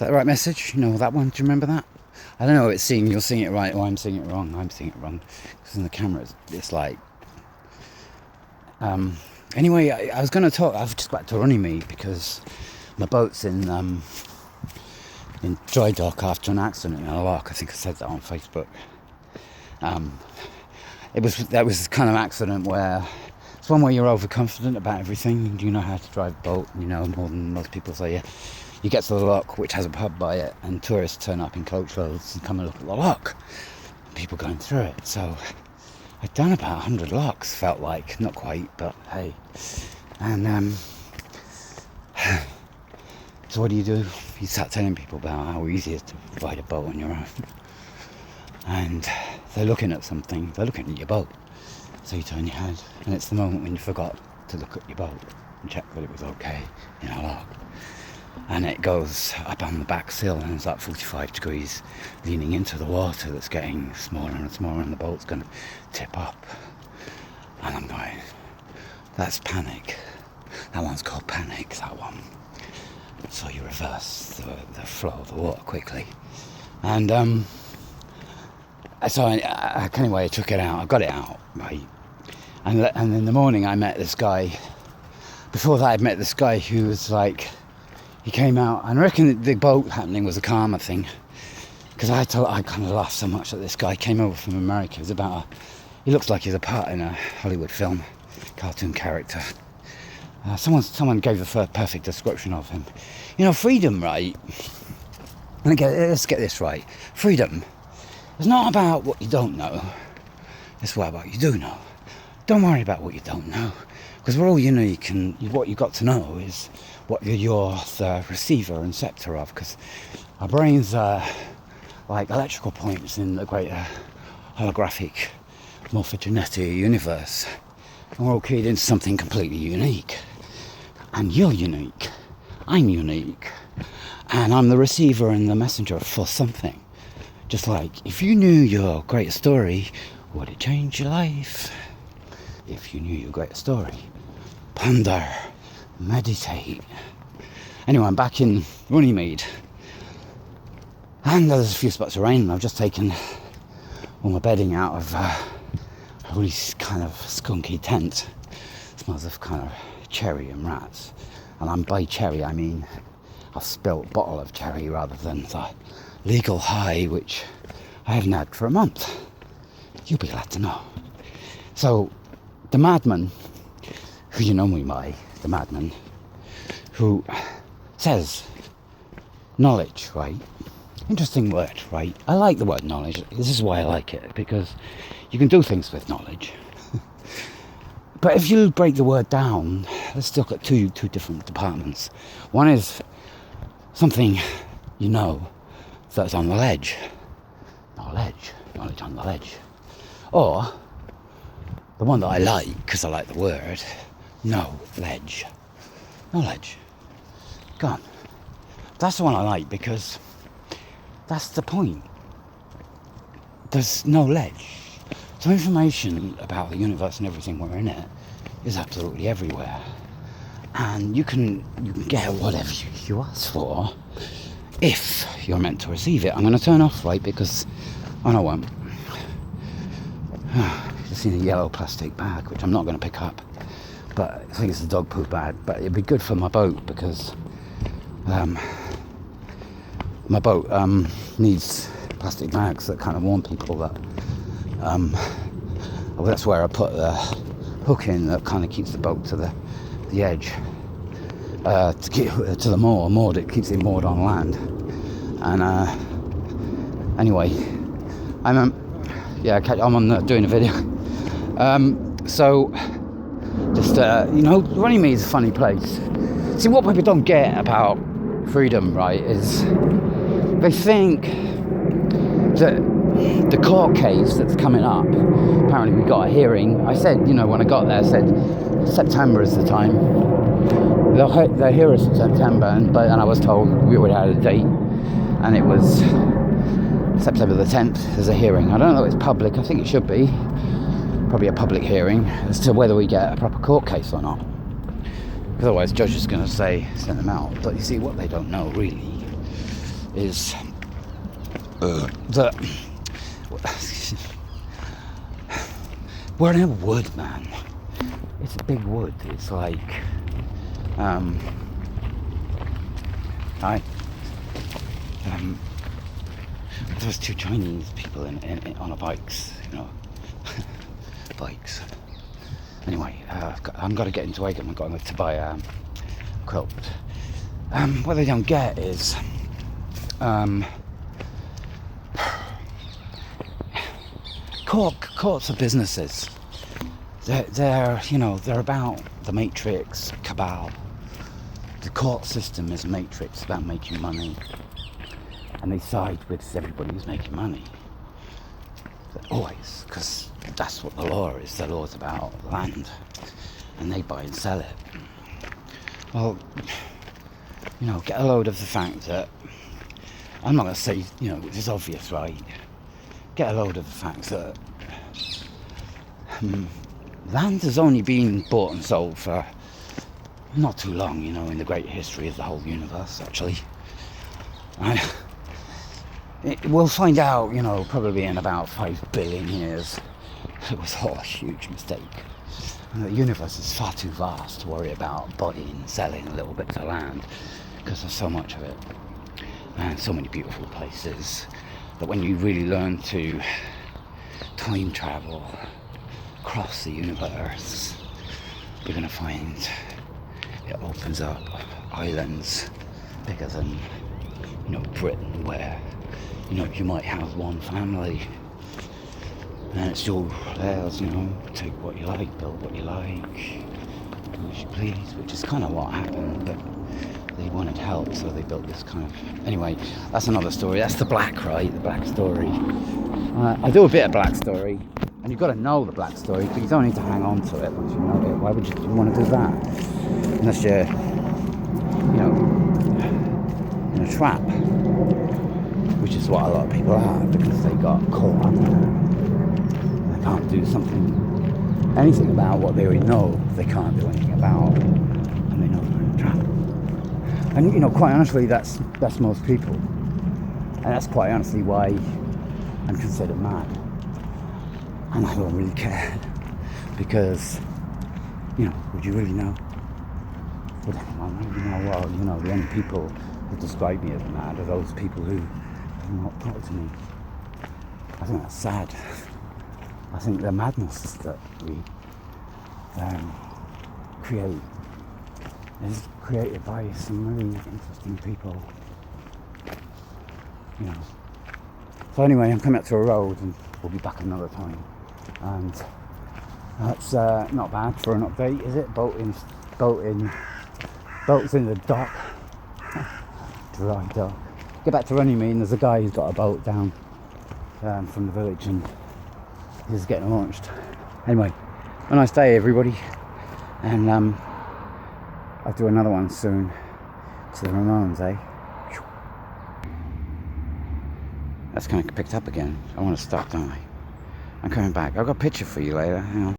that the right message? You know that one? Do you remember that? I don't know if you're seeing it right or I'm seeing it wrong. I'm seeing it wrong. Because in the camera it's like... Anyway, I was going to talk... I've just got to Runnymede because my boat's in dry dock after an accident in a lock. I think I said that on Facebook. That was the kind of accident where it's one where you're overconfident about everything. You know how to drive a boat, you know more than most people. So you get to the lock, which has a pub by it, and tourists turn up in coachloads and come and look at the lock. People going through it. So I'd done about 100 locks, felt like, not quite, but hey. And so what do? You start telling people about how easy it is to ride a boat on your own. And they're looking at something, they're looking at your boat. So you turn your head, and it's the moment when you forgot to look at your boat and check that it was okay in a lock. And it goes up on the back sill, and it's like 45 degrees, leaning into the water that's getting smaller and smaller, and the boat's going to tip up. And I'm going, that's panic. That one's called panic, that one. So you reverse the flow of the water quickly. And so anyway, I took it out. I got it out, right? And in the morning, I met this guy. Before that, I'd met this guy who was like, he came out, and I reckon the boat happening was a karma thing, because I kind of laughed so much that this guy came over from America. It was he looks like he's a part in a Hollywood film, cartoon character. Someone gave the perfect description of him. You know, freedom, right? Let's get this right. Freedom. It's not about what you don't know. It's what about you do know. Don't worry about what you don't know, because we're all unique, and what you got to know is what you're the receiver and receptor of, because our brains are like electrical points in the greater holographic morphogenetic universe, and we're all keyed into something completely unique. And you're unique, I'm unique, and I'm the receiver and the messenger for something. Just like, if you knew your greatest story, would it change your life? If you knew your greatest story, ponder, meditate. Anyway, I'm back in Runnymede, and there's a few spots of rain, and I've just taken all my bedding out of a really kind of skunky tent. It smells of kind of cherry and rats, and by cherry I mean a spilt bottle of cherry rather than the legal high which I haven't had for a month. You'll be glad to know. So the madman, who you know me by, the madman, who says knowledge, right? Interesting word, right? I like the word knowledge. This is why I like it, because you can do things with knowledge. But if you break the word down, let's look at two different departments. One is something you know that's on the ledge. Knowledge on the ledge. Or the one that I like, because I like the word, knowledge. Knowledge. Gone. That's the one I like, because that's the point. There's no ledge. So information about the universe and everything we're in it is absolutely everywhere. And you can get whatever you ask for if you're meant to receive it. I'm going to turn off, right, because... Oh, no, I won't. Just in a yellow plastic bag, which I'm not going to pick up. But I think it's a dog poo bag. But it'd be good for my boat, because my boat needs plastic bags that kind of warn people that... well, that's where I put the hook in that kind of keeps the boat to the edge. To keep to the moored, it keeps it moored on land. And anyway, I'm on doing a video. So just Runnymede is a funny place. See, what people don't get about freedom, right, is they think that the court case that's coming up, apparently we got a hearing. I said, when I got there, I said September is the time. They'll hear us in September, and I was told we already had a date, and it was September the 10th as a hearing. I don't know if it's public. I think it should be probably a public hearing as to whether we get a proper court case or not. Otherwise, the judge is going to say send them out. But you see, what they don't know really is that we're in a wood, man. It's a big wood. It's like there was two Chinese people in on a bikes, you know. Bikes. Anyway, I'm got to get into Wagon. I'm going to buy a quilt. What they don't get is courts are businesses. They're you know, they're about the matrix cabal. The court system is a matrix about making money, and they side with everybody who's making money. Always, because that's what the law is. The law's about land, and they buy and sell it. Well, you know, get a load of the fact that, I'm not going to say, you know, it's obvious, right? Get a load of the fact that land has only been bought and sold for not too long, you know, in the great history of the whole universe, actually. We'll find out, you know, probably in about 5 billion years. It was all a huge mistake. And the universe is far too vast to worry about buying, selling a little bits of land, because there's so much of it. And so many beautiful places that when you really learn to time travel across the universe, you're going to find it opens up islands bigger than, you know, Britain, where, you know, you might have one family and it's all theirs, you know, take what you like, build what you like, do as you please, which is kind of what happened, but they wanted help, so they built this kind of... Anyway, that's another story. That's the black, right? The black story. I do a bit of black story, and you've got to know the black story, but you don't need to hang on to it once you know it. Why would you want to do that? Unless you're, you know, in a trap, which is what a lot of people are, because they got caught up in it. They can't do anything about what they already know they can't do anything about, and they know they're in a trap. And, you know, quite honestly, that's most people. And that's quite honestly why I'm considered mad. And I don't really care. Because, you know, would you really know? Would anyone really know? Well, you know, the only people who describe me as mad are those people who have not talked to me. I think that's sad. I think the madness that we create is created by some really interesting people, you know. So anyway, I'm coming up to a road, and we'll be back another time. And that's not bad for an update, is it? Boats in the dock, dry dock. Get back to Runnymede, and there's a guy who's got a boat down from the village, and he's getting launched. Anyway, a nice day, everybody, and I'll do another one soon to the Ramones, eh? That's kind of picked up again. I want to stop, don't I? I'm coming back. I've got a picture for you later. Hang on.